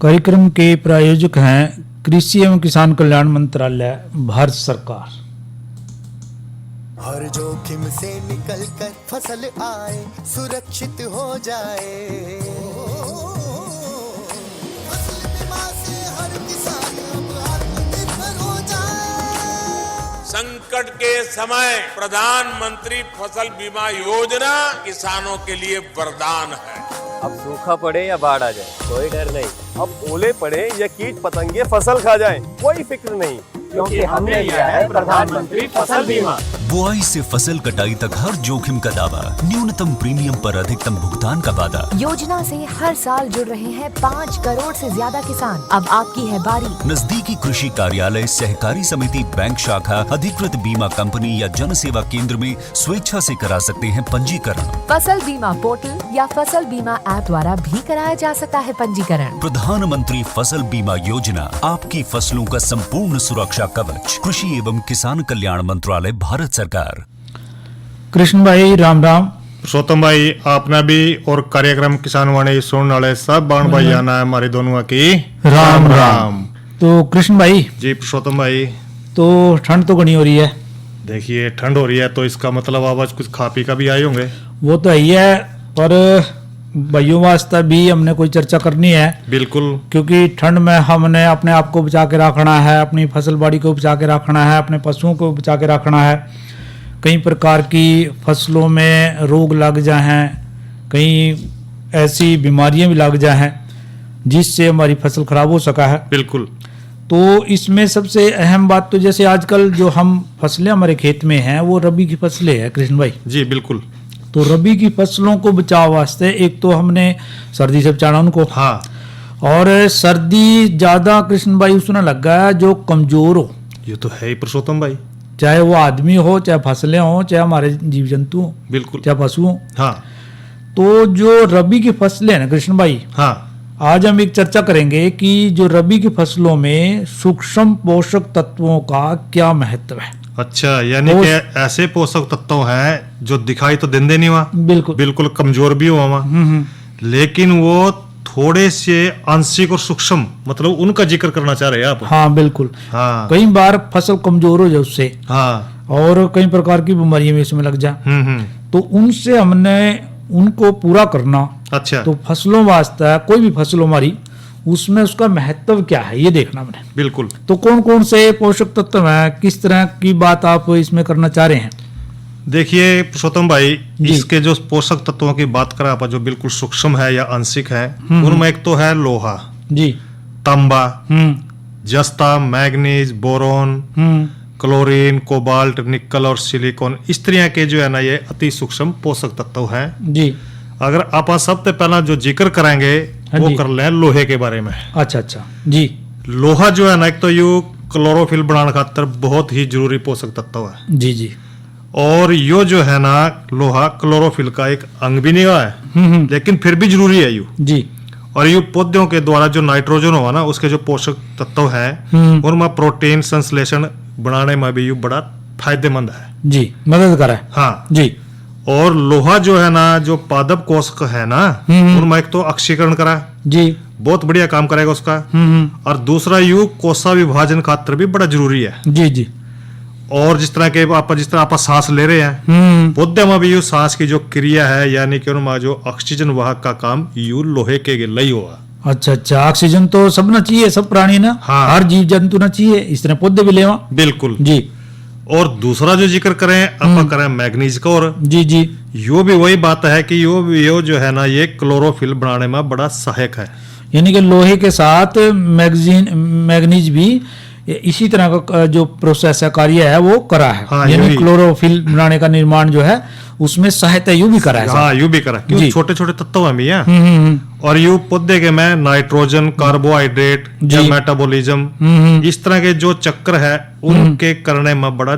कार्यक्रम के प्रायोजक हैं कृषि एवं किसान कल्याण मंत्रालय, भारत सरकार। हर जोखिम से निकल कर फसल आए, सुरक्षित हो जाए। फसल बीमा से हर किसान अब आत्मनिर्भर हो जाए। संकट के समय प्रधानमंत्री फसल बीमा योजना किसानों के लिए वरदान है। अब सूखा पड़े या बाढ़ आ जाए कोई डर नहीं, अब ओले पड़े या कीट पतंगे फसल खा जाए कोई फिक्र नहीं, क्योंकि हमने लिया है प्रधानमंत्री फसल बीमा। बुआई से फसल कटाई तक हर जोखिम का दावा, न्यूनतम प्रीमियम पर अधिकतम भुगतान का वादा। योजना से हर साल जुड़ रहे हैं 5 करोड़ से ज्यादा किसान। अब आपकी है बारी। नजदीकी कृषि कार्यालय, सहकारी समिति, बैंक शाखा, अधिकृत बीमा कंपनी या जन सेवा केंद्र में स्वेच्छा से करा सकते हैं पंजीकरण। फसल बीमा पोर्टल या फसल बीमा ऐप द्वारा भी कराया जा सकता है पंजीकरण। प्रधानमंत्री फसल बीमा योजना, आपकी फसलों का संपूर्ण सुरक्षा कवच। कृषि एवं किसान कल्याण मंत्रालय, भारत सरकार। कृष्ण भाई राम राम। पुरुषोत्तम भाई आपने भी और कार्यक्रम किसान वाणी सुनने वाले सब बाण भाई आना है हमारे दोनों की राम राम। तो कृष्ण भाई जी, पुरुषोत्तम भाई, तो ठंड तो घनी हो रही है। देखिए ठंड हो रही है तो इसका मतलब आप आज कुछ खा पी का भी आए होंगे। वो तो ही है, पर भाइयों वास्ते भी हमने कोई चर्चा करनी है। बिल्कुल, क्योंकि ठंड में हमने अपने आप को बचा के रखना है, अपनी फसल बाड़ी को बचा के रखना है, अपने पशुओं को बचा के रखना है। कई प्रकार की फसलों में रोग लग जाए, कई ऐसी बीमारियां भी लग जाए जिससे हमारी फसल खराब हो सका है। बिल्कुल। तो इसमें सबसे अहम बात तो जैसे आजकल जो हम फसलें हमारे खेत में हैं वो रबी की फसलें हैं कृष्ण भाई। जी बिल्कुल। तो रबी की फसलों को बचाव वास्ते एक तो हमने सर्दी से बचाना उनको। हाँ। और सर्दी ज्यादा कृष्ण भाई उसने लग गया जो कमजोर हो। ये तो है ही पुरुषोत्तम भाई, चाहे वो आदमी हो, चाहे फसलें हो, चाहे हमारे जीव जंतु हो, बिल्कुल, चाहे पशु हो। हाँ। तो जो रबी की फसलें हैं ना कृष्ण भाई, हाँ, आज हम एक चर्चा करेंगे कि जो रबी की फसलों में सूक्ष्म पोषक तत्वों का क्या महत्व है। अच्छा, यानी कि ऐसे पोषक तत्व हैं जो दिखाई तो देंदे नहीं हुआ, बिल्कुल बिल्कुल कमजोर भी हुआ, लेकिन वो थोड़े से आंशिक और सूक्ष्म, मतलब उनका जिक्र करना चाह रहे हैं आप। हाँ बिल्कुल। हाँ। कई बार फसल कमजोर हो जाए उससे, हाँ, और कई प्रकार की बीमारियां भी इसमें लग जाए, तो उनसे हमने उनको पूरा करना। अच्छा। तो फसलों वास्ते कोई भी फसल हमारी, उसमें उसका महत्व क्या है ये देखना हमने। बिल्कुल। तो कौन कौन से पोषक तत्व हैं, किस तरह की बात आप इसमें करना चाह रहे हैं। देखिए पुरुषोत्तम भाई, इसके जो पोषक तत्वों की बात करें आप, जो बिल्कुल सूक्ष्म है या आंशिक है, उनमें एक तो है लोहा जी, तांबा, जस्ता, मैग्नीज, बोरोन, क्लोरीन, कोबाल्ट, निकल और सिलिकॉन। इस तरह के जो है ना ये अति सूक्ष्म पोषक तत्व हैं जी। अगर आप सबसे पहला जो जिक्र करेंगे वो कर लें लोहे के बारे में। अच्छा अच्छा जी। लोहा जो है ना एक तो यू क्लोरोफिल बनाने खातर बहुत ही जरूरी पोषक तत्व है। जी जी। और यो जो है ना लोहा क्लोरोफिल का एक अंग भी नहीं है, लेकिन फिर भी जरूरी है यू जी। और ये पौधों के द्वारा जो नाइट्रोजन हुआ ना उसके जो पोषक तत्व है उनमें प्रोटीन संश्लेषण बनाने में भी यू बड़ा फायदेमंद है जी, मदद करे। हाँ जी। और लोहा जो है ना जो पादप कोष है ना उनमें एक तो ऑक्सीकरण करा जी, बहुत बढ़िया काम करेगा उसका। और दूसरा यू कोसा विभाजन खातर भी बड़ा जरूरी है। जी जी। और जिस तरह आप सांस ले रहे हैं, पौधे में भी यू सांस की जो क्रिया है यानी कि उनमें जो ऑक्सीजन वाहक का काम यू लोहे के लई हुआ। अच्छा अच्छा, ऑक्सीजन तो सब ना चाहिए, सब प्राणी ना। हाँ। हर जीव जंतु ना चाहिए, इस तरह पौधे भी लेवा। बिल्कुल जी। और दूसरा जो जिक्र करें आप करें मैग्नीज का, और जी जी। यो भी वही बात है कि यो जो है ना ये क्लोरोफिल बनाने में बड़ा सहायक है। यानी कि लोहे के साथ मैग्नीज भी इसी तरह का जो प्रोसेस है, कार्य है वो करा है। हाँ, यानी क्लोरोफिल बनाने का निर्माण जो है उसमें सहायता यू भी करा है। हाँ, यू भी करा, क्यों छोटे छोटे तत्व में भी है। और यू पौधे के में नाइट्रोजन, कार्बोहाइड्रेट, मेटाबॉलिज्म, इस तरह के जो चक्र है उनके करने में बड़ा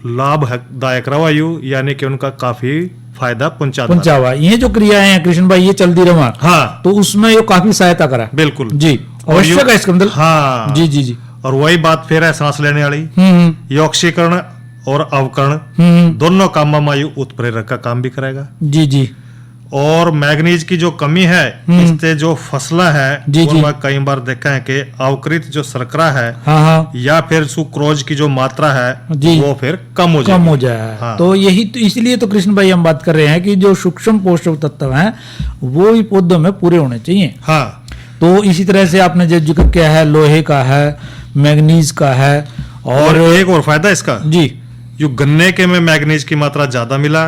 लाभदायक रहा यू, यानी कि उनका काफी फायदा पहुंचा हुआ। ये जो क्रियाएं हैं कृष्ण भाई ये चलती रहा। हाँ, तो उसमें ये काफी सहायता करा। बिल्कुल जी, आवश्यक है इसका मतलब। हाँ जी जी जी। और वही बात फिर है सांस लेने वाली, ये ऑक्सीकरण और अवकरण दोनों काम में यू उत्प्रेरक का काम भी करेगा। जी जी। और मैग्नीज की जो कमी है इससे जो फसला है जी, जी। उनमें कई बार देखा है कि अवकृत जो शर्करा है हाँ हाँ या फिर सुक्रोज की जो मात्रा है जी। वो फिर कम हो कम हो जाएगी। जाए। हाँ। तो यही तो इसलिए तो कृष्ण भाई हम बात कर रहे हैं कि जो सूक्ष्म पोषक तत्व हैं वो भी पौधों में पूरे होने चाहिए। हाँ तो इसी तरह से आपने जो जिक्र किया है लोहे का है, मैग्नीज का है और एक और फायदा इसका जी यू गन्ने के में मैग्नीज की मात्रा ज्यादा मिला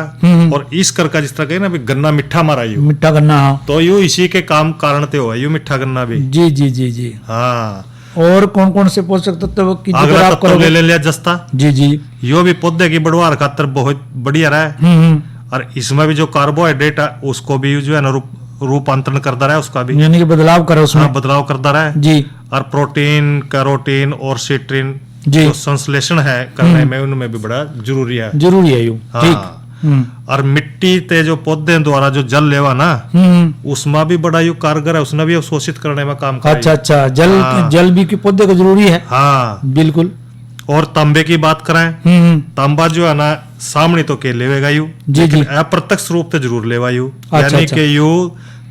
और इस कर का जिस तरह कहे ना भी गन्ना मिठा मारा यू मिठा गन्ना। हाँ तो यू इसी के काम कारण ते हुआ यू मिठा गन्ना भी। जी जी जी जी। हाँ और कौन कौन से पोषक तत्व की जिक्र अगला आप तत्व करोगे? ले लिया जस्ता जी जी। यो भी पौधे की बढ़वार खातर बहुत बढ़िया रहा है और इसमें भी जो कार्बोहाइड्रेट है उसको भी जो है ना रूपांतरण करता रहा है उसका भी यानी कि बदलाव करो उसमें। हाँ, बदलाव करता रहा है जी और प्रोटीन कैरोटीन और सिट्रिन जी। जो संश्लेषण है करने में उनमें भी बड़ा जरूरी है। जरूरी है यू। हाँ। ठीक। और मिट्टी ते जो पौधे द्वारा जो जल लेवा ना उसमें भी बड़ा यू कारगर है उसने भी अवशोषित करने में काम करा। अच्छा अच्छा जल हाँ। जल भी के पौधे को जरूरी है। हाँ बिल्कुल। और तांबे की बात करें तांबा जो है ना सामने तो के लेवेगा यू जी, लेकिन जी। अप्रत्यक्ष रूप से जरूर लेवा यू अच्छा, यानी अच्छा। कि यू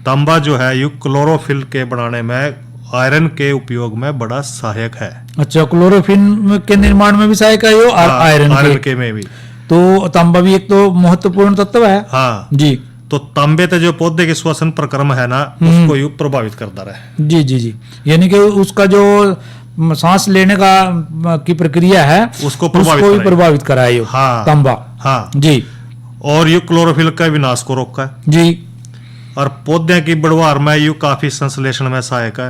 तांबा जो है यू क्लोरोफिल के बनाने में आयरन के उपयोग में बड़ा सहायक है। अच्छा क्लोरोफिल के निर्माण में भी सहायक है यो और हाँ, आयरन आयरन के। के में भी। तो तांबा भी एक तो महत्वपूर्ण तत्व है। हाँ जी तो तांबे ते जो पौधे के श्वसन प्रक्रम है ना उसको यू प्रभावित करता रहे। जी जी जी। यानी कि उसका जो सांस लेने का की प्रक्रिया है उसको प्रभावित भी कराएगा। प्रभावित कराए यो हाँ। तांबा। हाँ जी और यू क्लोरोफिल का विनाश को रोका है जी। और पौधे की बढ़वार में यू काफी संश्लेषण में सहायक है।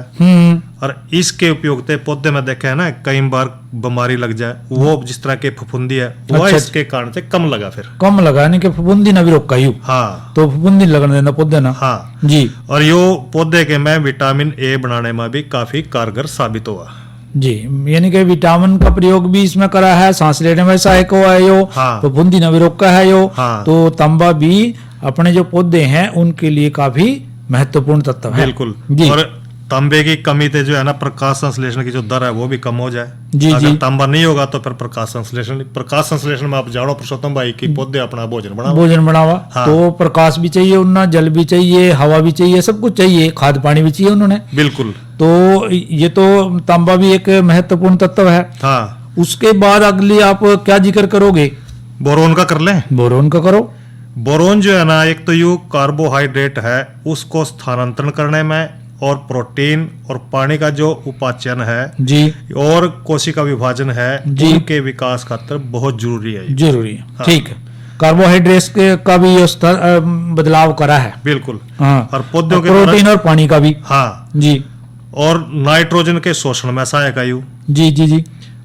और इसके उपयोग से पौधे में देखे है ना कई बार बीमारी लग जाए वो जिस तरह के फफूंदी है वो अच्छा। इसके कारण से कम लगा फिर। कम लगा यानी कि फफूंदी ना भी रोका यू। हाँ तो फफूंदी लगने देना पौधे ना। हाँ जी और यो पौधे के में विटामिन ए बनाने में भी काफी कारगर साबित हुआ। जी। यानी कि विटामिन का प्रयोग भी इसमें करा है, सांस लेने में सहायक हुआ है यो। हाँ। फफूंदी ना भी रोका है यो। हाँ। तो तांबा भी अपने जो पौधे हैं उनके लिए काफी महत्वपूर्ण तत्व है। बिल्कुल। जी और तांबे की कमी से जो है ना प्रकाश संश्लेषण की जो दर है वो भी कम हो जाए। जी, अगर जी। तांबा नहीं होगा तो फिर प्रकाश संश्लेषण में आप जानो पुरुषोत्तम भाई की पौधे अपना भोजन बना। भोजन बनावा। हाँ। तो प्रकाश भी चाहिए उन्ना, जल भी चाहिए, हवा भी चाहिए, सब कुछ चाहिए, खाद पानी भी चाहिए उन्होंने। बिल्कुल। तो ये तो तांबा भी एक महत्वपूर्ण तत्व है। हाँ उसके बाद अगली आप क्या जिक्र करोगे? बोरोन का कर लें। बोरोन का करो। बोरोन जो है ना एक तो यू कार्बोहाइड्रेट है उसको स्थानांतरण करने में और प्रोटीन और पानी का जो उपाचन है जी और कोशिका विभाजन है जी। उनके विकास खातिर बहुत जरूरी है। जरूरी है। हाँ। ठीक है। कार्बोहाइड्रेट्स का भी ये बदलाव करा है। बिल्कुल। हाँ। और पौधों के प्रोटीन और पानी का भी। हाँ जी और नाइट्रोजन के शोषण में सहायक है यू जी जी जी।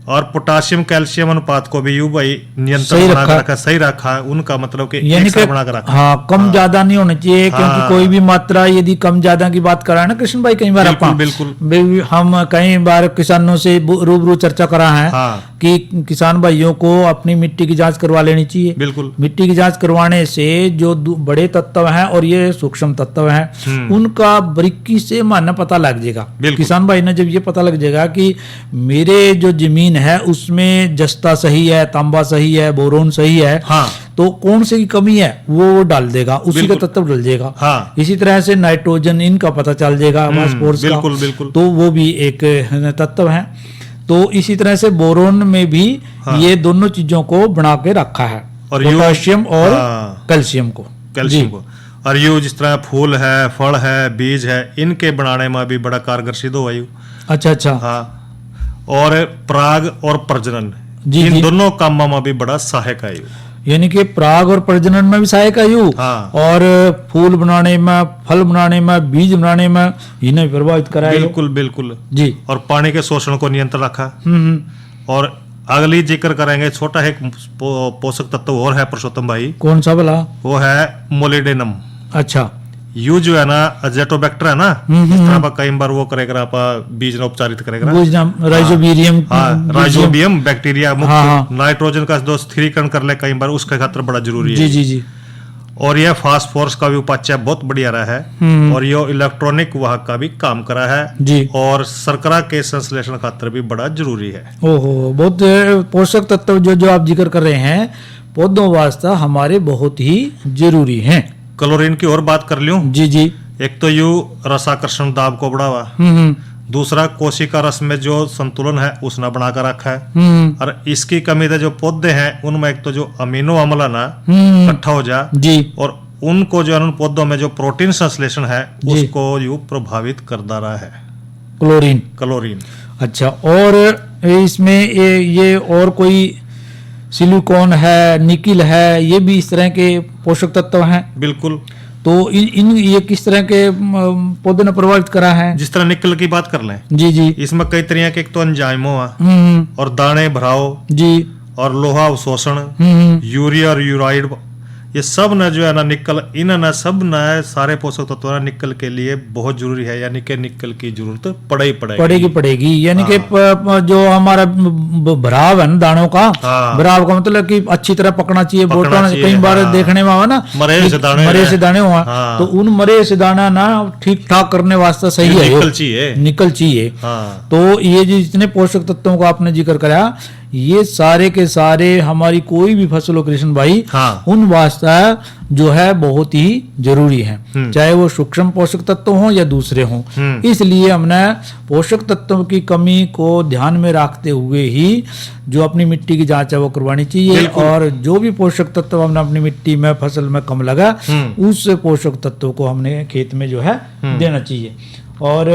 और पोटाशियम कैल्शियम अनुपात को भी यू भाई सही नियंत्रण बना रखा। के रखा सही रखा है उनका मतलब कि यानी एक कि सा बना के रखा। हाँ कम ज्यादा नहीं होना चाहिए क्योंकि हाँ। कोई भी मात्रा यदि कम ज्यादा की बात करा है ना कृष्ण भाई कई बार बिल्कुल, अपन बिल्कुल। हम कई बार किसानों से रूबरू चर्चा करा है हाँ। कि किसान भाइयों को अपनी मिट्टी की जांच करवा लेनी चाहिए। बिल्कुल। मिट्टी की जांच करवाने से जो बड़े तत्व हैं और ये सूक्ष्म तत्व हैं उनका बारीकी से मानना पता लग जाएगा। बिल्कुल। किसान भाई ने जब ये पता लग जाएगा कि मेरे जो जमीन है उसमें जस्ता सही है, तांबा सही है, बोरोन सही है, हाँ। तो कौन से की कमी है वो डाल देगा, उसी का बिल्कुल। तत्व डाल देगा। हाँ। इसी तरह से नाइट्रोजन इनका पता चल जाएगा फास्फोरस का। बिल्कुल, बिल्कुल। तो वो भी एक तत्व है। तो इसी तरह से बोरोन में भी हाँ। ये दोनों चीजों को बना के रखा है, और पोटाशियम और हाँ। कैल्शियम को। कैल्शियम जी। को और यू जिस तरह फूल है फल है बीज है इनके बनाने में भी बड़ा कारगर सिद्ध हुआ यू। अच्छा अच्छा। हाँ और पराग और प्रजनन जी, इन जी। दोनों कामों में भी बड़ा सहायक है यू। यानी कि पराग और प्रजनन में भी सहायक है यू। हाँ। और फूल बनाने में, फल बनाने में, बीज बनाने में इन्हें प्रभावित कराए। बिल्कुल बिल्कुल। जी। और पानी के शोषण को नियंत्रण रखा। और अगली जिक्र करेंगे छोटा एक पोषक तत्व और है पुरुषोत्तम भाई कौन सा भला? वो है मोलिडेनम। अच्छा। यू जो है ना अजेटोबैक्टर है ना इस तरह का कई बार वो करेगा आप बीज ने उपचारित करेगा। राइजोबियम। हाँ राइजोबियम बैक्टीरिया मुक्त हाँ, हाँ। नाइट्रोजन का जो स्थिरीकरण कर ले कई बार उसके खातिर बड़ा जरूरी है। जी जी जी। और यह फास्फोरस का भी उपाच्य बहुत बढ़िया रहा है और ये इलेक्ट्रॉनिक वाहक का भी काम करा है जी। और शर्करा के संश्लेषण खातिर भी बड़ा जरूरी है। ओहो बहुत पोषक तत्व जो जो आप जिक्र कर रहे हैं पौधों वास्ते हमारे बहुत ही जरूरी हैं। क्लोरीन की और बात कर लूं। जी जी। एक तो यू रसाकर्षण दाब को बढ़ावा, दूसरा कोशिका रस में जो संतुलन है उसने बनाकर रखा है, और इसकी कमी से जो पौधे हैं उनमें एक तो जो अमीनो अम्ल है ना इकट्ठा हो जा जी, और उनको जो उन पौधों में जो प्रोटीन संश्लेषण है जी। उसको यू प्रभावित करता रहा है क्लोरीन। अच्छा, और इसमें ये और कोई सिलिकॉन है, निकिल है, ये भी इस तरह के पोषक तत्व हैं। बिल्कुल। तो इन ये किस तरह के पौधे ने प्रभावित करा है? जिस तरह निकल की बात कर लें, जी जी, इसमें कई तरह के एक तो एंजाइमो है और दाने भराव जी, और लोहा अवशोषण, यूरिया और यूराइड, ये सब न जो है ना निकल, इन न सब न सारे पोषक तत्व ना निकल के लिए बहुत जरूरी है, यानी कि निकल की जरूरत पड़ेगी। यानी कि जो हमारा भराव है ना दानों का, भराव का मतलब कि अच्छी तरह पकना चाहिए। बोटों कई बार देखने में आवा ना मरे से दाने हुआ, तो उन मरे से दाना ना ठीक ठाक करने वास्ते सही है, निकल चाहिए। तो ये जितने पोषक तत्वों का आपने जिक्र करा, ये सारे के सारे हमारी कोई भी फसल हो कृष्ण भाई, उन वास्ते जो है बहुत ही जरूरी है, चाहे वो सूक्ष्म पोषक तत्व हो या दूसरे हों। इसलिए हमने पोषक तत्वों की कमी को ध्यान में रखते हुए ही जो अपनी मिट्टी की जांच है वो करवानी चाहिए, और जो भी पोषक तत्व हमने अपनी मिट्टी में फसल में कम लगा, उस पोषक तत्वों को हमने खेत में जो है देना चाहिए। और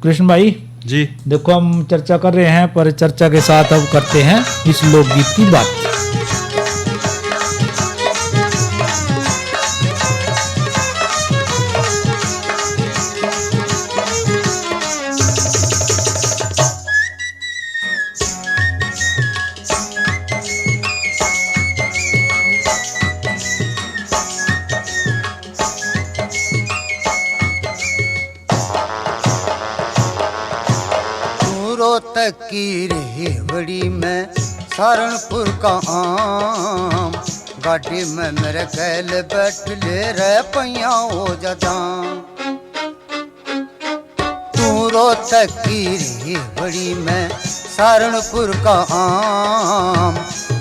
कृष्ण भाई जी, देखो हम चर्चा कर रहे हैं, पर चर्चा के साथ अब करते हैं इस लोकगीत की बात। रोहतक की रेवड़ी में सहारनपुर का आम, गाड़ी में मेरे गैल बैठ ले रहे पैया हो जाम। तू रोहतक की रेवड़ी में सहारनपुर का आम,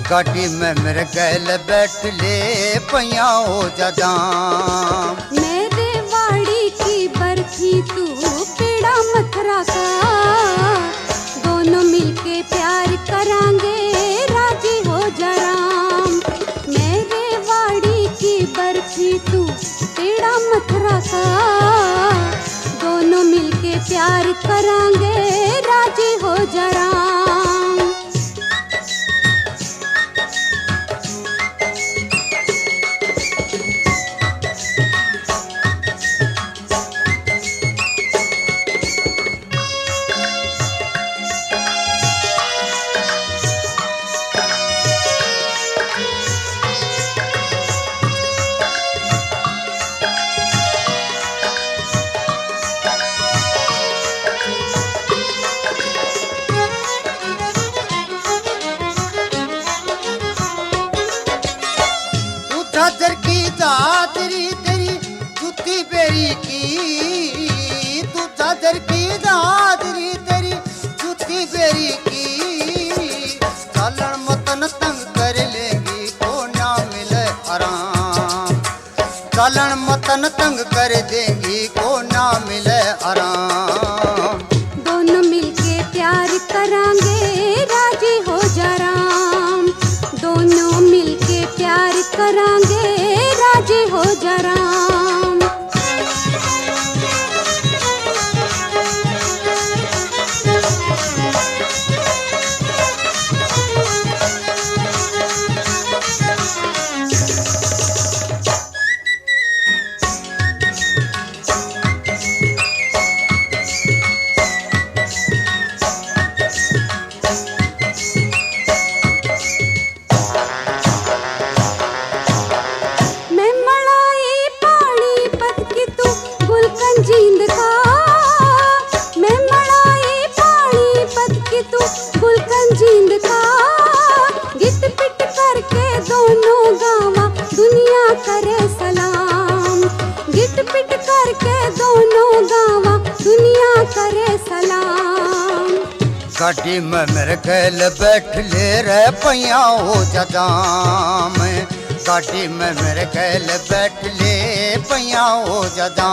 गाड़ी में मेरे गैल बैठ ले पैया हो जाम। मेरे वाड़ी की बर्फी तू पेड़ा मथुरा का, दोनों मिलके प्यार करांगे राजी हो जा राम। मेरे वाड़ी की बर्फी तू पेड़ा मथुरा का, दोनों मिलके प्यार करांगे राजी हो जा राम। झांझर की चादरी तेरी जूती बेरी की, तू झांझर की चादरी तेरी जूती बेरी की, चालन मतन तंग कर लेगी को ना मिले आराम, चालन मतन तंग कर देगी को ना मिले आराम। दोनों मिलके प्यार करांगे राजी हो जा राम, दोनों मिलके प्यार करांगे राजी हो जा राम। गाड़ी में मेरे गैल बैठ ले रहे पैया हो जाम, गाड़ी में मेरे गैल बैठ ले पैया हो जदा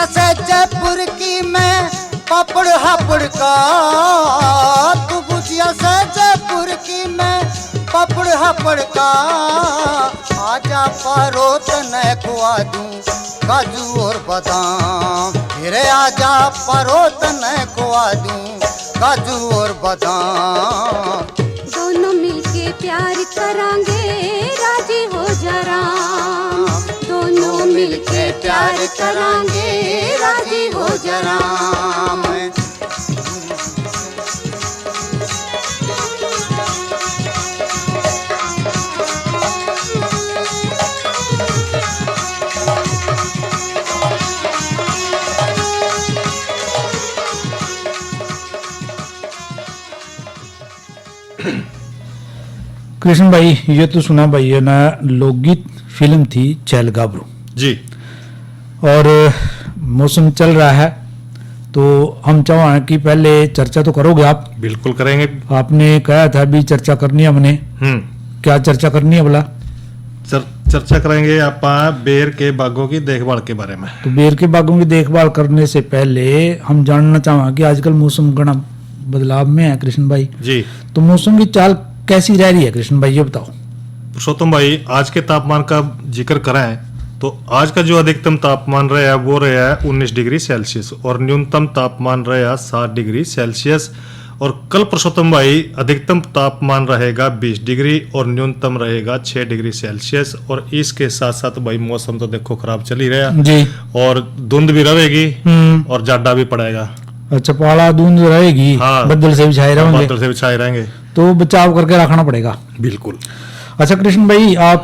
से जयपुर की मैं पापड़ हापड़ का तू बुझिया से जयपुर की मैं पापड़ हापड़ का आजा पारो तने खुआ दूं काजू और बादाम फिर आजा पारो तने खुआ दूं काजू और बादाम दोनों मिलके प्यार करांगे राजी हो जरा दोनों मिलके प्यार करांगे राजी हो जरा कृष्ण भाई ये तो सुना भाई है ना लोकगीत फिल्म थी चैल गाभरू जी। और मौसम चल रहा है तो हम चाहें कि पहले चर्चा तो करोगे आप। बिल्कुल करेंगे। आपने कहा था भी चर्चा करनी है हमने। क्या चर्चा करनी है बोला? चर्चा करेंगे आप बेर के बागों की देखभाल के बारे में। तो बेर के बागों की देखभाल करने से पहले हम जानना चाहेंगे कि आजकल मौसम घना बदलाव में है कृष्ण भाई जी। तो मौसम की चाल कैसी रह रही है कृष्ण भाई ये बताओ। पुरुषोत्तम भाई आज के तापमान का जिक्र करें तो आज का जो अधिकतम तापमान रहा है वो रहा है 19 डिग्री सेल्सियस और न्यूनतम तापमान रहा 7 डिग्री सेल्सियस। और कल पुरुषोत्तम भाई अधिकतम तापमान रहेगा 20 डिग्री और न्यूनतम रहेगा 6 डिग्री सेल्सियस। और इसके साथ साथ भाई मौसम तो देखो खराब चल ही रहा जी और धुंध भी रहेगी और जाडा भी पड़ेगा। अच्छा पाला धुंध रहेगी। हाँ, बदल से भी छाए रहेंगे। बदल से भी छाए रहेंगे तो बचाव करके रखना पड़ेगा। बिल्कुल। अच्छा कृष्ण भाई आप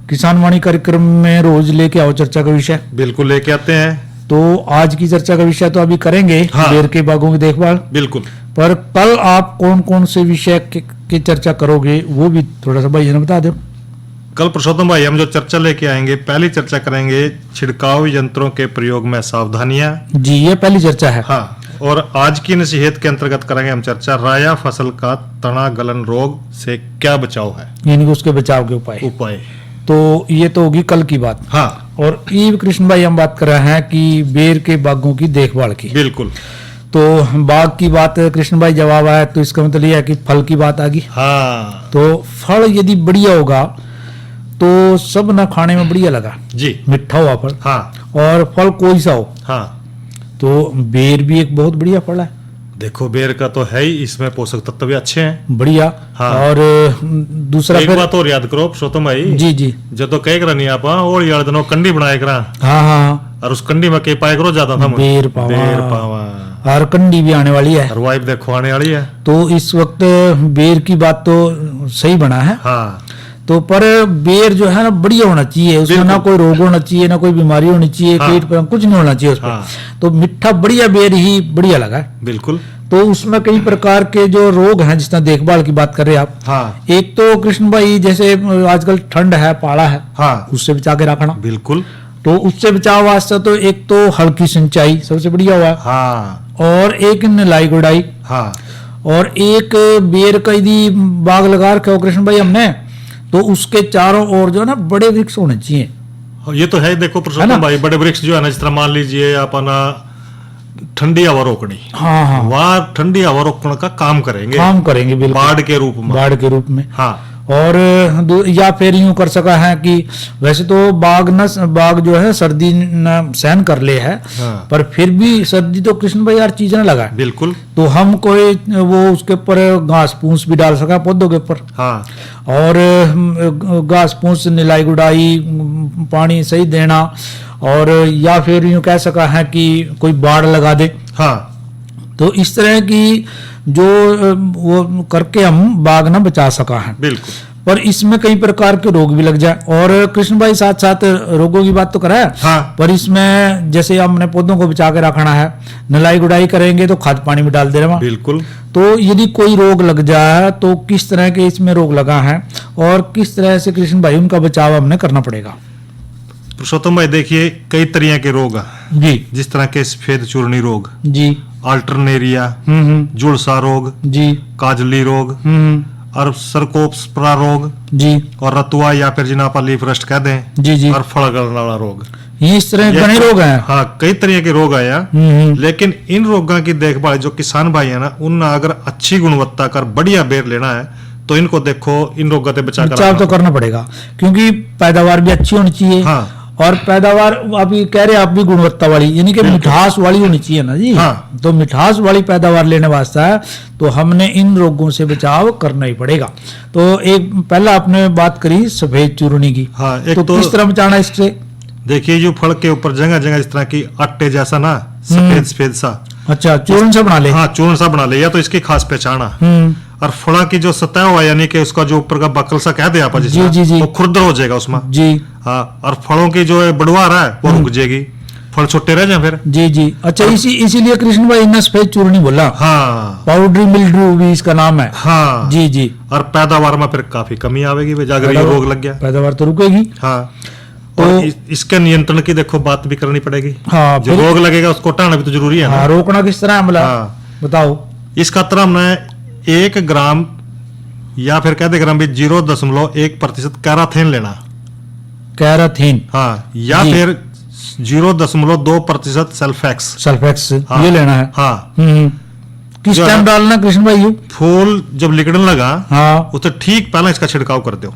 किसान वाणी कार्यक्रम में रोज लेके आओ चर्चा का विषय। बिल्कुल लेके आते हैं। तो आज की चर्चा का विषय तो अभी करेंगे बेर के बागों की देखभाल। बिल्कुल। पर कल आप कौन कौन से विषय की चर्चा करोगे वो भी थोड़ा सा भाई बता दो। कल पुरुषोत्तम भाई हम जो चर्चा लेके आएंगे पहली चर्चा करेंगे छिड़काव यंत्रों के प्रयोग में सावधानियां। जी ये पहली चर्चा है। हाँ और आज की नसीहत के अंतर्गत करेंगे हम चर्चा राया फसल का तना गलन रोग से क्या बचाव है यानी कि उसके बचाव के उपाय। तो ये तो होगी कल की बात। हाँ और ये कृष्ण भाई हम बात कर रहे हैं कि बेर के बागों की देखभाल की। बिल्कुल। तो बाग की बात कृष्ण भाई जवाब आया तो इसका मतलब यह है कि फल की बात आ गई। हाँ तो फल यदि बढ़िया होगा तो सब ना खाने में बढ़िया लगा जी। मिठा हुआ फल। हाँ और फल कोई सा हो। हाँ तो बेर भी एक बहुत बढ़िया फल है। देखो बेर का तो है ही इसमें पोषक तत्व भी अच्छे हैं बढ़िया। हाँ। और दूसरा एक बात और याद करो पुरुषोत्तम भाई जी जी जो तो कह करा नहीं आप और याद दिनों कंडी बनाए करा। हाँ हाँ और उस कंडी में के पाए करो ज्यादा था बेर पावा और कंडी भी आने वाली है और वाइफ देखो आने वाली है। तो इस वक्त बेर की बात तो सही बना है। हाँ तो पर बेर जो है ना बढ़िया होना चाहिए उसमें ना कोई रोग होना चाहिए ना कोई बीमारी होनी चाहिए। हाँ। पेट पर कुछ नहीं होना चाहिए उसमें। हाँ। तो मिठा बढ़िया बेर ही बढ़िया लगा है। बिल्कुल। तो उसमें कई प्रकार के जो रोग हैं जिस तरह देखभाल की बात कर रहे हैं आप। हाँ। एक तो कृष्ण भाई जैसे आजकल ठंड है पाला है। हाँ। उससे बचा के रखना। बिल्कुल। तो उससे बचाव वास्ते तो एक तो हल्की सिंचाई सबसे बढ़िया हुआ। हाँ। और एक निलाई गुड़ाई। हाँ। और एक बेर का यदि बाग लगा रखे हो कृष्ण भाई हमने तो उसके चारों ओर जो है ना बड़े वृक्ष होने चाहिए। ये तो है देखो पुरुषोत्तम भाई बड़े वृक्ष जो है ना जिस तरह मान लीजिए अपना ठंडी हवा रोकनी। हाँ हाँ वहाँ ठंडी हवा रोकने का काम करेंगे बिल्कुल बाढ़ के रूप में। बाढ़ के रूप में। हाँ। और या फिर यूं कर सका है कि वैसे तो बाग जो है सर्दी न सहन कर ले है। हाँ। पर फिर भी सर्दी तो कृष्ण भाई यार चीज ना लगा। बिल्कुल। तो हम कोई वो उसके ऊपर घास फूस भी डाल सका पौधों के ऊपर। हाँ। और घास फूस निलाई गुड़ाई पानी सही देना और या फिर यूं कह सका है कि कोई बाड़ लगा दे। हाँ। तो इस तरह की जो वो करके हम बाग ना बचा सका है। बिल्कुल। पर इसमें कई प्रकार के रोग भी लग जाए। और कृष्ण भाई साथ साथ रोगों की बात तो करा है, हाँ। पर इसमें जैसे हमने पौधों को बचा के रखना है, नलाई गुड़ाई करेंगे तो खाद पानी में डाल दे रहे हैं। बिल्कुल। तो यदि कोई रोग लग जाए तो किस तरह के इसमें रोग लगा है और किस तरह से कृष्ण भाई उनका बचाव हमने करना पड़ेगा? पुरुषोत्तम भाई देखिए, कई तरह के रोग हैं जी जिस तरह के सफेद चूर्णी रोग, जी, अल्टरनेरिया, जुलसा रोग, जी, काजली रोग और सरकोप्सरा रोग जी, और रतुआ या फिर जिन्हें आप लीफ रस्ट कह दें, जी, जी, और फल गलने वाला रोग। ये इस तरह के बने रोग हैं। हाँ, कई तरह के रोग आया। लेकिन इन रोगों की देखभाल जो किसान भाई है ना, उन अगर अच्छी गुणवत्ता कर बढ़िया बेर लेना है तो इनको देखो, इन रोगों से बचाव तो करना पड़ेगा, क्योंकि पैदावार भी अच्छी होनी चाहिए। हाँ। और पैदावार अभी कह रहे आप भी गुणवत्ता वाली, यानी कि मिठास वाली होनी चाहिए ना जी। हाँ। तो मिठास वाली पैदावार लेने वास्ते है तो हमने इन रोगों से बचाव करना ही पड़ेगा। तो एक पहला आपने बात करी सफेद चूर्णी की। हाँ, एक तो तो किस तरह बचाना है इससे? देखिए, जो फल के ऊपर जगह जगह इस तरह की आटे जैसा ना सफेद सफेद सा, अच्छा, चूर्ण से बना ले। हाँ, चूर्ण सा बना ले, या तो इसकी खास पहचान। और फड़ा की जो सतह हुआ, यानी कि उसका जो ऊपर का बकल सा कह दे आप, जी, जी, जी। वो खुरदर हो जाएगा उसमें जी। हाँ, और फलों की जो बढ़वा रहा है वो रुक जाएगी, फल छोटे रह जाए फिर। जी जी, अच्छा, इसीलिए कृष्ण भाई ने सफेद चूर्णी बोला। हाँ, पाउडरी मिल्ड्रू भी इसका नाम है। हाँ जी जी। और पैदावार में फिर काफी कमी आवेगी भाई, अगर ये रोग लग गया, पैदावार तो रुकेगी। हाँ। और इसके नियंत्रण की देखो बात भी करनी पड़ेगी। हाँ, जो रोग लगेगा उसको हटाना भी तो जरूरी है ना। हाँ, रोकना किस तरह है मतलब? हाँ। बताओ। इसका तरह हमने 1 ग्राम या फिर कहते ग्राम भी 0.1% कैराथीन लेना। कैराथीन। हाँ, या जी। फिर 0.2% सल्फेक्स। सल्फेक्स हाँ। ये लेना है। हाँ। किस जो टाइम है- डालना कृष्ण भाई यू? फूल जब निकलने लगा, हाँ, उसे ठीक पहले इसका छिड़काव कर दो।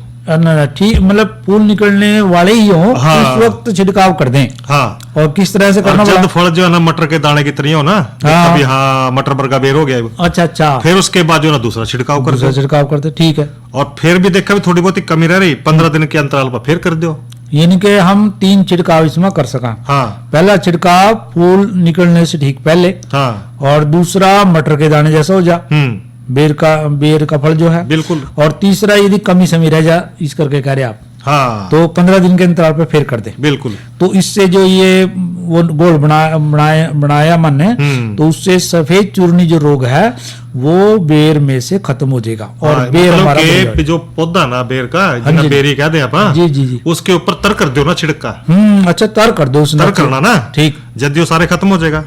ठीक, मतलब फूल निकलने वाले ही हो हाँ। उस वक्त छिड़काव कर दें। हाँ। और किस तरह से करना और जब पड़ा? फल जो है ना मटर के दाने की तरह हो ना, हाँ। कभी हाँ मटर पर का बेर हो गया, अच्छा अच्छा, फिर उसके बाद जो ना दूसरा छिड़काव कर दूसरा दो। छिड़काव करते, ठीक है। और फिर भी देखा भी थोड़ी बहुत ही कमी रह रही, 15 दिन के अंतराल पर फिर कर दो। यानी कि हम 3 छिड़काव इसमें कर सका। हाँ। पहला छिड़काव फूल निकलने से ठीक पहले, हाँ। और दूसरा मटर के दाने जैसा हो जा, बेर का फल जो है। बिल्कुल। और तीसरा यदि कमी समी रह जा, इस करके कह रहे आप, हाँ, तो 15 दिन के अंतराल पे फिर कर दे। बिल्कुल। तो इससे जो ये वो गोल बनाया मन ने, तो उससे सफेद चूर्णी जो रोग है वो बेर में से खत्म हो जाएगा। और हाँ, बेर मतलब हमारा बढ़ के जाएगा। जो पौधा ना बेर का, हाँ जिन्हें जी। बेरी कहते हैं अपन, जी जी जी। उसके ऊपर तर कर दो ना छिड़का। अच्छा, तर कर दो उसने। तर करना ना, ठीक। जल्दी वो सारे खत्म हो जाएगा।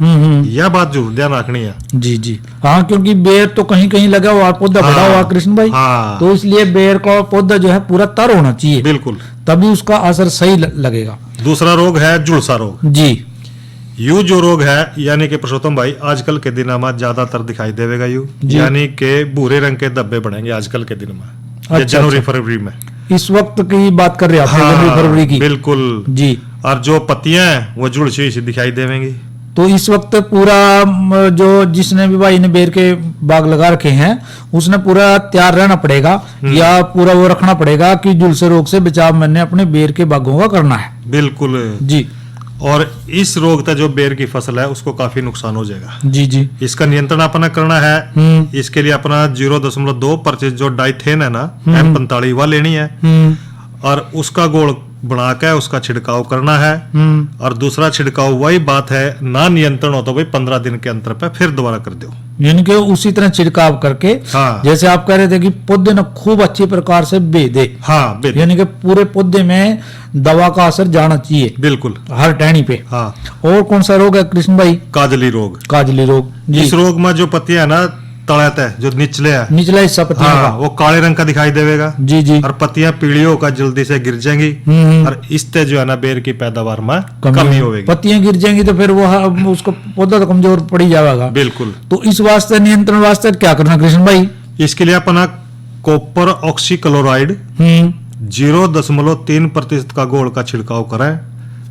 यह बात जरूर ध्यान रखनी है। जी जी। हाँ, क्योंकि बेर तो कहीं कहीं लगा हुआ, पौधा हाँ। बड़ा हुआ कृष्ण भाई। हाँ। तो इसलिए बेर का पौधा जो है पूरा तर होना चाहिए, बिल्कुल, तभी उसका असर सही लगेगा। दूसरा रोग है झुलसा रोग। जी। यू जो रोग है, यानी कि पुरुषोत्तम भाई आजकल के दिन में ज्यादातर दिखाई देगा यू, जी। यानी कि भूरे रंग के धब्बे बढ़ेंगे आजकल के दिन में, अच्छा, जनवरी अच्छा। फरवरी में। इस वक्त की बात कर रहे हैं आप, जनवरी फरवरी की? बिल्कुल जी। और जो पत्तियां हैं वो जुड़सी हुई सी दिखाई देंगी। तो इस वक्त पूरा जो जिसने भी भाई ने बेर के बाग लगा रखे हैं उसने पूरा तैयार रहना पड़ेगा, या पूरा वो रखना पड़ेगा कि झुलसे रोग से बचाव मैंने अपने बेर के बागों का करना है। बिल्कुल जी। और इस रोग तक जो बेर की फसल है उसको काफी नुकसान हो जाएगा। जी जी। इसका नियंत्रण अपना करना है। इसके लिए अपना 0.2% जो डाइथेन है ना, M45 वह लेनी है, और उसका गोल बना के उसका छिड़काव करना है। और दूसरा छिड़काव वही बात है, ना नियंत्रण हो तो भाई 15 दिन के अंतर पे फिर दोबारा कर दो। यानी कि उसी तरह छिड़काव करके, हाँ। जैसे आप कह रहे थे कि पौधे न खूब अच्छी प्रकार से बेदे। हाँ, यानी कि पूरे पौधे में दवा का असर जाना चाहिए, बिल्कुल। हर टहनी पे। हाँ। और कौन सा रोग है कृष्ण भाई? काजली रोग। काजली रोग। जी। इस रोग में जो पत्तियां है ना, तड़ाते है जो निचले है, निचला हिस्सा पत्तियों हाँ, का। वो काले रंग का दिखाई देगा। जी जी। और पत्तियां पीली होकर जल्दी से गिर जाएंगी, और इससे जो है ना बेर की पैदावार में कमी होगी। पत्तियां गिर जाएंगी तो फिर वो उसको पौधा तो कमजोर पड़ ही जाएगा। बिल्कुल। तो इस वास्ते नियंत्रण वास्ते क्या करना कृष्ण भाई? इसके लिए अपना कॉपर ऑक्सीक्लोराइड 0.3% का घोल का छिड़काव करें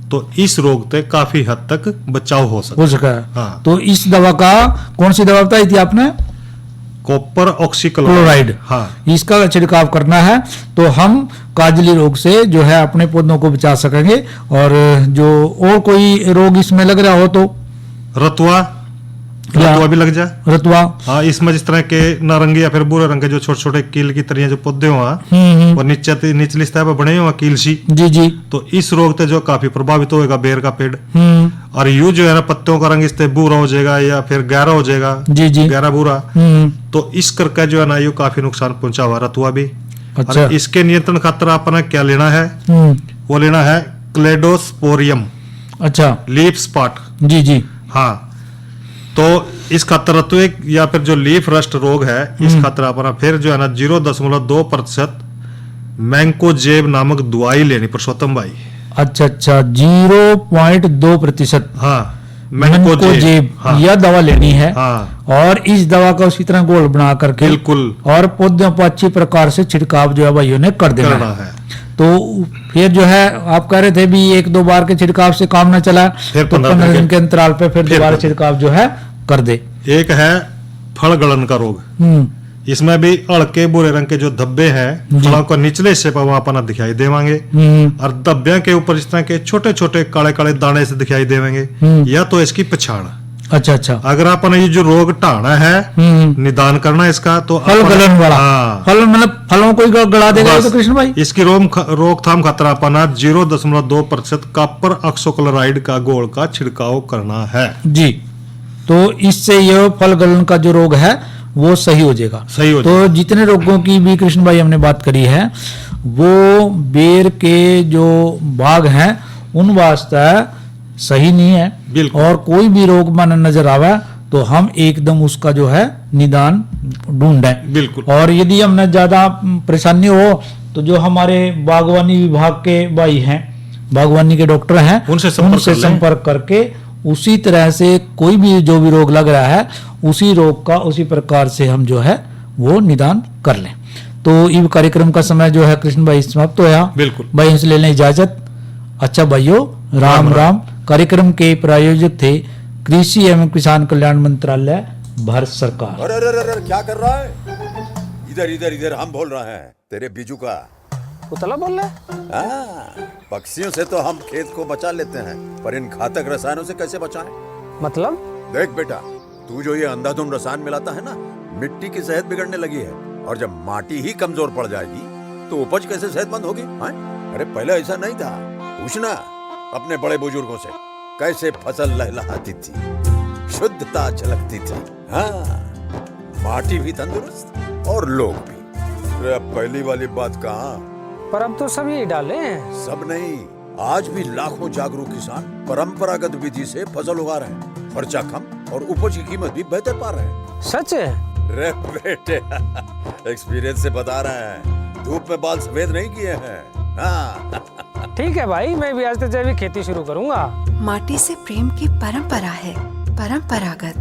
तो इस रोग से काफी हद तक बचाव हो सकता हो सका है। हाँ। तो इस दवा का, कौन सी दवा बताई थी आपने? Copper chloride. ऑक्सीक्लोराइड। हाँ, इसका छिड़काव करना है तो हम काजली रोग से जो है अपने पौधों को बचा सकेंगे। और जो और कोई रोग इसमें लग रहा हो तो? रतुआ। रतुआ भी लग जाए। रतुआ। हाँ, इसमें जिस तरह के नारंगी या फिर भूरे रंग के जो छोटे छोटे कील की तरह जो पौधे हुआ और निचली सतह पर बने हुआ कील सी, जी जी, तो इस रोग से जो काफी प्रभावित होगा बेर का पेड़। और यू जो है ना पत्तों का रंग इस पे भूरा हो जाएगा या फिर गहरा हो जाएगा, जी जी, गहरा भूरा, तो इस करके जो है ना यू काफी नुकसान पहुंचा हुआ रतुआ भी। अच्छा। और इसके नियंत्रण खातर अपना क्या लेना है, वो लेना है क्लेडोस्पोरियम। अच्छा, लीफ स्पॉट। जी जी, हाँ, तो इस खातर रतुए या फिर जो लीफ रस्ट रोग है इस खातर अपना फिर जो है ना 0.2% मैंकोजेब नामक दवाई लेनी पुरुषोत्तम भाई। अच्छा अच्छा, 0.2%। हाँ, मैंकोजेब, हाँ, यह दवा लेनी है। हाँ, और इस दवा का उसी तरह घोल बना करके बिल्कुल, और पौधों पर अच्छी प्रकार से छिड़काव जो है भाइयों ने कर देना करना है। तो फिर जो है आप कह रहे थे भी 1-2 बार के छिड़काव से काम न चला, फिर तो 15 दिन के अंतराल पे फिर दोबारा 15 छिड़काव जो है कर दे। एक है फल गलन का रोग। इसमें भी हल्के भूरे रंग के जो धब्बे हैं फलों को निचले हिस्से पर वहां अपना दिखाई देवांगे और धब्बे के ऊपर इस तरह के छोटे छोटे काले काले दाने से दिखाई देवेंगे, या तो इसकी पछाड़। अच्छा अच्छा, अगर अपन ये जो रोग टाना है निदान करना है इसका, तो फल गलन वाला। हाँ, फल मतलब फलों को ही गला देगा ये तो कृष्ण भाई। इसकी रोकथाम खतरा अपना 0.2% कॉपर ऑक्सोक्लोराइड का घोल का छिड़काव करना है जी। तो इससे ये फल गलन का जो रोग है वो सही हो जाएगा। सही हो तो जितने रोगों की भी कृष्ण भाई हमने बात करी है वो बेर के जो भाग हैं उन वास्ते सही नहीं है। बिल्कुल। और कोई भी रोग मन नजर आवे तो हम एकदम उसका जो है निदान ढूंढें। बिल्कुल। और यदि हमने ज्यादा परेशानी हो तो जो हमारे बागवानी विभाग के भाई हैं, बागवानी के डॉक्टर हैं, उनसे संपर्क करके उसी तरह से कोई भी जो भी रोग लग रहा है उसी रोग का उसी प्रकार से हम जो है वो निदान कर लें। तो इस कार्यक्रम का समय जो है कृष्ण भाई समाप्त होया। बिल्कुल भाई हमसे ले लें इजाजत। अच्छा भाइयों, राम राम। कार्यक्रम के प्रायोजक थे कृषि एवं किसान कल्याण मंत्रालय भारत सरकार। अरे अरे अरे क्या कर रहा है? इधर इधर इधर हम बोल रहे हैं तेरे बीजू का। उतला बोल रहा है? पक्षियों से तो हम खेत को बचा लेते हैं, पर इन घातक रसायनों से कैसे बचाएं? मतलब? देख बेटा, तू जो ये अंधाधुंध रसायन मिलाता है ना, मिट्टी की सेहत बिगड़ने लगी है। और जब माटी ही कमजोर पड़ जाएगी तो उपज कैसे सेहतमंद होगी? अरे पहले ऐसा नहीं था। पूछना अपने बड़े बुजुर्गों से, कैसे फसल लहलहाती थी, शुद्धता झलकती थी। हाँ, माटी भी तंदुरुस्त और लोग भी। अरे अब पहली वाली बात कहाँ? पर अब तो सब यही डाले हैं। सब नहीं, आज भी लाखों जागरूक किसान परंपरागत विधि से फसल उगा रहे हैं। खर्चा कम और उपज की कीमत भी बेहतर पा रहे हैं। सच है? रे बेटे, एक्सपीरियंस से बता रहे हैं, धूप में बाल सफेद नहीं किए हैं। हाँ। ठीक है भाई, मैं भी आज से जैविक खेती शुरू करूंगा। माटी से प्रेम की परंपरा है, परंपरागत